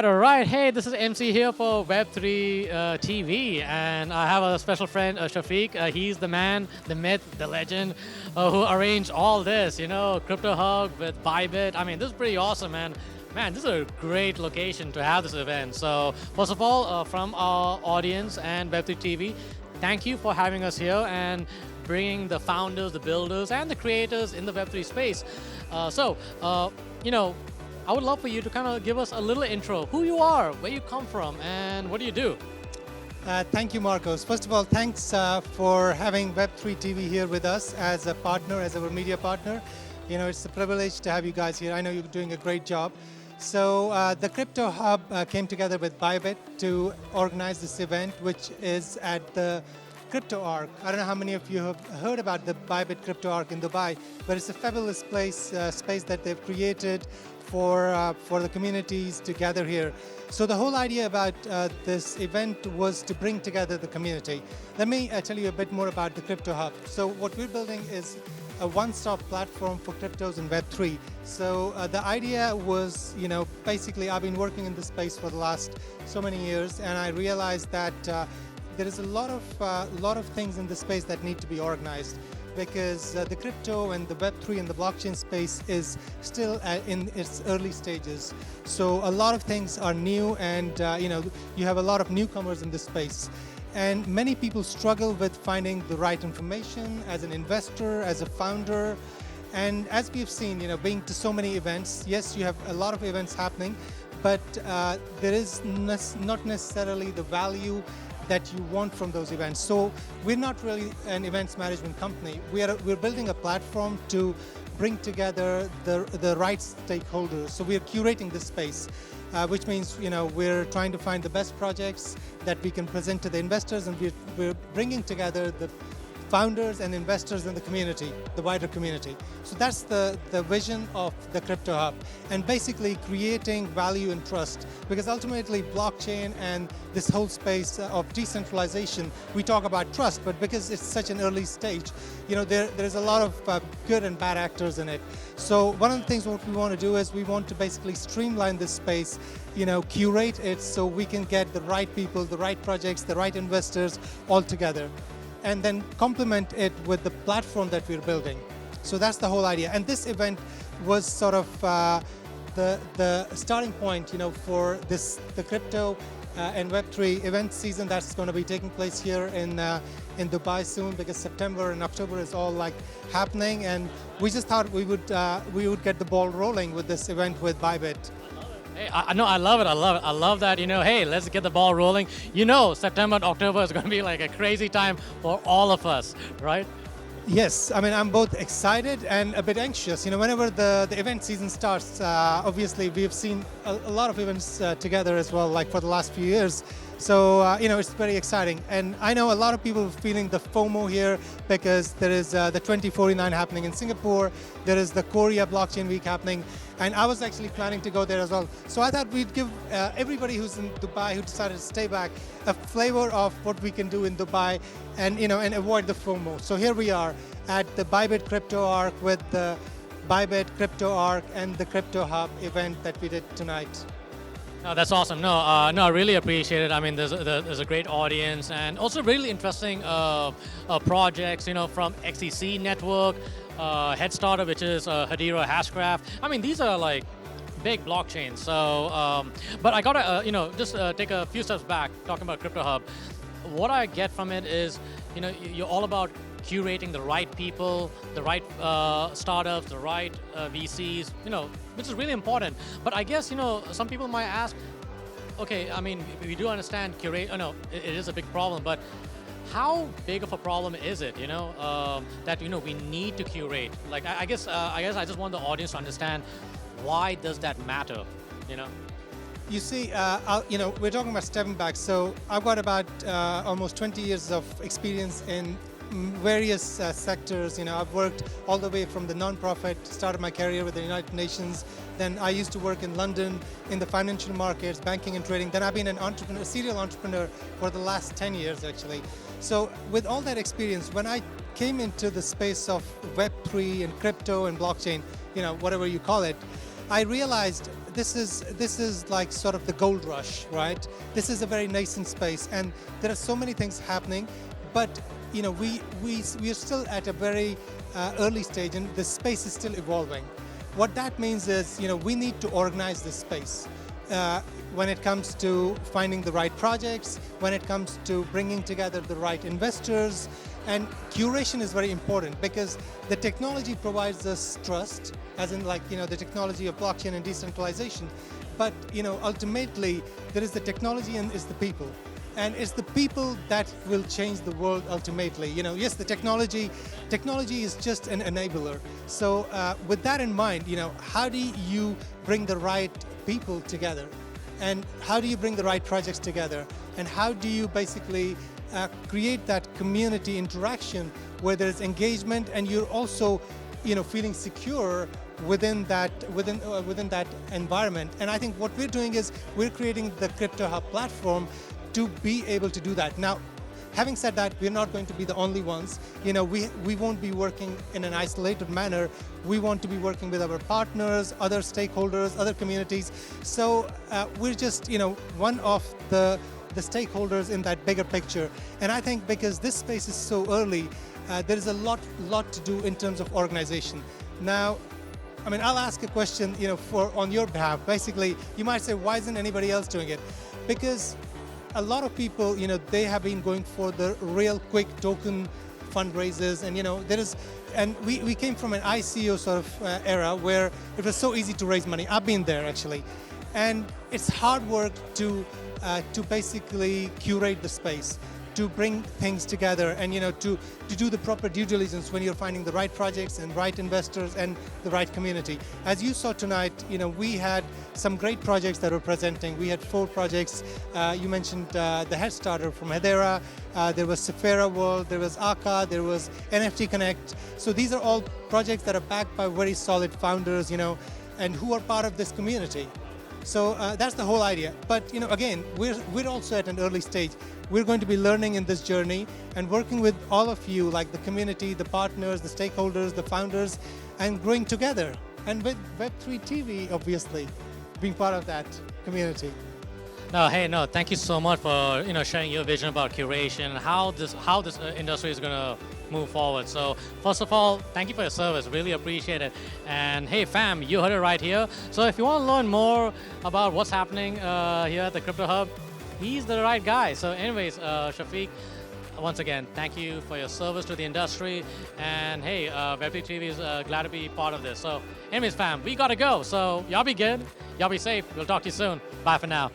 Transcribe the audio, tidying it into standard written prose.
all right. Hey, this is MC here for Web3 TV, and I have a special friend, Shafeeq. He's the man, the myth, the legend, who arranged all this. Crypto Hub with ByBit. I mean, this is pretty awesome, man. Man, this is a great location to have this event. So, first of all, from our audience and Web3 TV, thank you for having us here and bringing the founders, the builders, and the creators in the Web3 space. I would love for you to kind of give us a little intro, who you are, where you come from, and what do you do? Thank you, Marcos. First of all, thanks for having Web3 TV here with us as a partner, as our media partner. It's a privilege to have you guys here. I know you're doing a great job. So the Crypto Hub came together with ByBit to organize this event, which is at the Crypto Arc. I don't know how many of you have heard about the ByBit Crypto Arc in Dubai, but it's a fabulous space that they've created for the communities to gather here. So the whole idea about this event was to bring together the community. Let me tell you a bit more about the Crypto Hub. So what we're building is a one-stop platform for cryptos and Web3. So the idea was, basically I've been working in this space for the last so many years, and I realized that there is a lot of things in this space that need to be organized, because the crypto and the Web3 and the blockchain space is still in its early stages. So a lot of things are new, and you have a lot of newcomers in this space. And many people struggle with finding the right information as an investor, as a founder. And as we've seen, being to so many events, yes, you have a lot of events happening, but there is not necessarily the value that you want from those events. So we're not really an events management company. We're building a platform to bring together the right stakeholders. So we're curating this space, which means we're trying to find the best projects that we can present to the investors, and we're bringing together the founders and investors in the community, the wider community. So that's the vision of the Crypto Hub, and basically creating value and trust, because ultimately blockchain and this whole space of decentralization, we talk about trust, but because it's such an early stage, there's a lot of good and bad actors in it. So one of the things what we want to do is we want to basically streamline this space, curate it so we can get the right people, the right projects, the right investors all together, and then complement it with the platform that we're building. So that's the whole idea. And this event was sort of the starting point, for the crypto and Web3 event season that's going to be taking place here in Dubai soon, because September and October is all like happening, and we just thought we would get the ball rolling with this event with ByBit. Hey, I love it. I love that. Hey, let's get the ball rolling. September and October is going to be like a crazy time for all of us, right? Yes, I mean, I'm both excited and a bit anxious. Whenever the event season starts, obviously we've seen a lot of events together as well, like for the last few years. So, it's very exciting. And I know a lot of people are feeling the FOMO here, because there is the 2049 happening in Singapore. There is the Korea Blockchain Week happening. And I was actually planning to go there as well. So I thought we'd give everybody who's in Dubai, who decided to stay back, a flavor of what we can do in Dubai, and and avoid the FOMO. So here we are at the ByBit Crypto Arc with the ByBit Crypto Arc and the Crypto Hub event that we did tonight. No, that's awesome. No, I really appreciate it. I mean, there's a great audience, and also really interesting projects, from XEC Network, Headstarter, which is Hedera Hashgraph. I mean, these are like big blockchains. So, but I gotta, just take a few steps back, talking about Crypto Hub. What I get from it is, you're all about curating the right people, the right startups, the right VCs, which is really important. But I guess, some people might ask, okay, I mean, we do understand curate, it is a big problem, but how big of a problem is it, that, we need to curate? Like, I guess I just want the audience to understand, why does that matter, You see, we're talking about stepping back. So I've got about almost 20 years of experience in various sectors. I've worked all the way from the non-profit, started my career with the United Nations. Then I used to work in London in the financial markets, banking and trading. Then I've been an entrepreneur, serial entrepreneur for the last 10 years actually. So with all that experience, when I came into the space of Web3 and crypto and blockchain, whatever you call it, I realized this is like sort of the gold rush, right? This is a very nascent space, and there are so many things happening, but we are still at a very early stage, and the space is still evolving. What that means is, we need to organize this space. When it comes to finding the right projects, when it comes to bringing together the right investors, and curation is very important because the technology provides us trust, as in the technology of blockchain and decentralization. But ultimately, there is the technology and is the people. And it's the people that will change the world ultimately. Yes, the technology is just an enabler. So with that in mind, how do you bring the right people together? And how do you bring the right projects together? And how do you basically create that community interaction where there's engagement and you're also, feeling secure within that environment? And I think what we're doing is we're creating the Crypto Hub platform to be able to do that. Now, having said that, we're not going to be the only ones. We won't be working in an isolated manner. We want to be working with our partners, other stakeholders, other communities. So we're just, one of the stakeholders in that bigger picture. And I think because this space is so early, there is a lot to do in terms of organization. Now, I'll ask a question, on your behalf. Basically, you might say, why isn't anybody else doing it? Because a lot of people, they have been going for the real quick token fundraisers, and we came from an ICO sort of era where it was so easy to raise money. I've been there actually, and it's hard work to basically curate the space, to bring things together, and to do the proper due diligence when you're finding the right projects and right investors and the right community. As you saw tonight, we had some great projects that were presenting. We had 4 projects. You mentioned the Head Starter from Hedera. There was Sephora World. There was Aka. There was NFT Connect. So these are all projects that are backed by very solid founders, and who are part of this community. So that's the whole idea. But again, we're also at an early stage. We're going to be learning in this journey and working with all of you, like the community, the partners, the stakeholders, the founders, and growing together. And with Web3 TV, obviously, being part of that community. No, thank you so much for sharing your vision about curation and how this industry is going to move forward. So first of all, thank you for your service. Really appreciate it. And hey, fam, you heard it right here. So if you want to learn more about what's happening here at the Crypto Hub, he's the right guy. So anyways, Shafeeq, once again, thank you for your service to the industry. And hey, Web3 TV is glad to be part of this. So anyways, fam, we got to go. So y'all be good. Y'all be safe. We'll talk to you soon. Bye for now.